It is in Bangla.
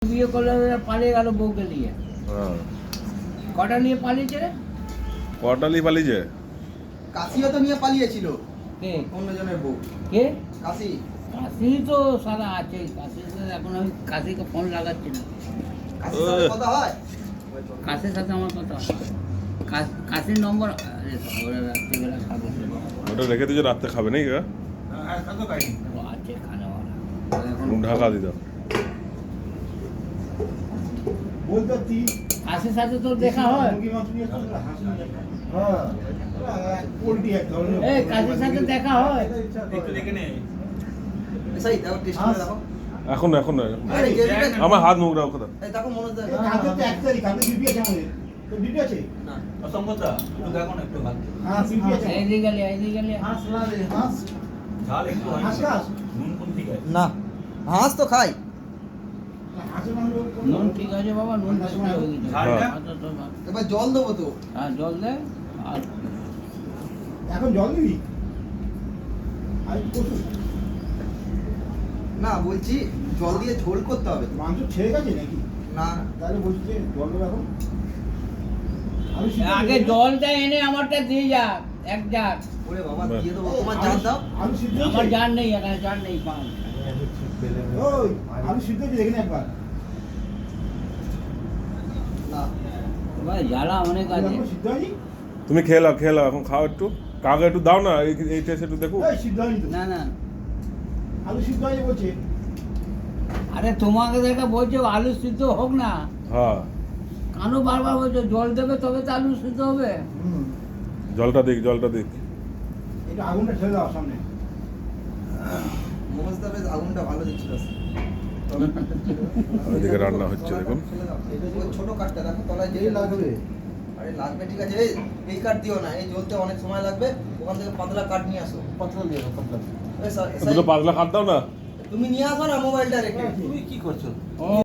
বিয়ে করলে পালিয়ে গেল বউকে নিয়ে। হ্যাঁ কটা নিয়ে পালিয়েছে রে? কটালি পালিয়েছে? কাশিও তো নিয়ে পালিয়েছিল কে? অন্যজনের বউ। কে? কাশি। কাশি তো সারা আছে, কাশি তো এখন আমি কাশিকে ফোন লাগাচ্ছি না। কাশির সাথে কথা হয়? কাশির সাথে আমার কথা হয়। কাশির নম্বর আরে ওরা রাত্রিবেলা খাবে। ওটা রেখে দিয়েছে, রাত্রে খাবে নাকি? ও আছে খানেওয়ালা। এখন মুখ ঢাকা দিত। কাশির সাথে তোর দেখা হয়? এই কাশির সাথে দেখা হয়? সেই দাও টেস্ট করে দেখো। এখন এখন নয়, এখন। আরে গেলিটা আমার হাত মুখ রাখো কথা। এই দেখো মনোজ দা। কালকে তো 1 তারিখ, কালকে ডিউটি আছে আমাদের। তো ডিউটি আছে? না অসংগতা একটু দেখো না, একটু ভাত হ্যাঁ, ডিউটি আছে। এইদিকে গেলে এইদিকে গেলে হাঁস না রে, হাঁস। ঝাল একটু হয় হাঁস খাস? নুন কোন ঠিক আছে? না হাঁস তো খাই। হাঁসের মাংস নুন ঠিক আছে বাবা, নুন বেশি হয়ে গেছে। ঝালটা? আচ্ছা, তো ভাত। এবার জল দেবো তো। হ্যাঁ জল দে। আর এখন জল দিবি? আর কচু না বলছি জল দিয়ে ঝোল করতে হবে তো। মাংস ছেড়ে গেছে নাকি? না তাহলে বলছি যে জল দেবো এখন। আমি সিদ্ধ আগে করে- জলটা এনে আমারটা দিয়ে যা, এক জার। ওরে বাবা দিয়ে দেবো, তোমার জান দাও। আলু সিদ্ধ আমার হয়েছে? জার নেই, এখানে জার নেই পান। ওই আলু সিদ্ধ হয়েছে দেখে নে একবার। না এবার জ্বালা অনেক আলু আছে। এখনো সিদ্ধ হয়নি? তুমি খেয়ে নাও, এখন খাও একটু। কাকে একটু দাও না, এই টেস্ট একটু দেখো। এই সিদ্ধ হয়নি তো। না না, আলু সিদ্ধ হয়নি বলছে। আরে তোমাকে দেখা বলছে আলু সিদ্ধ হোক না, হ্যাঁ, কানু বারবার বলছে জল দেবে তবে তো আলু সিদ্ধ হবে। জলটা দিক, জলটা দিক। একটু আগুনটা ঠেলে দাও সামনে। মনোজ দা বেশ আগুনটা ভালো দিচ্ছিল। ওইদিকে রান্না হচ্ছে দেখুন। ওই ছোট কাঠটা দেখো তলায় যেই লাগবে। আরে লাগবে ঠিক আছে, এই কাঠ দিও না, এই জ্বলতে অনেক সময় লাগবে। ওখান থেকে পাতলা কাঠ নিয়ে আসো। পাতলা দিয়ে দাও, পাতলা। এই দুটো পাতলা কাট দাও না। তুমি নিয়ে আসো না মোবাইলটা রেখে। তুমি কি করছো? ও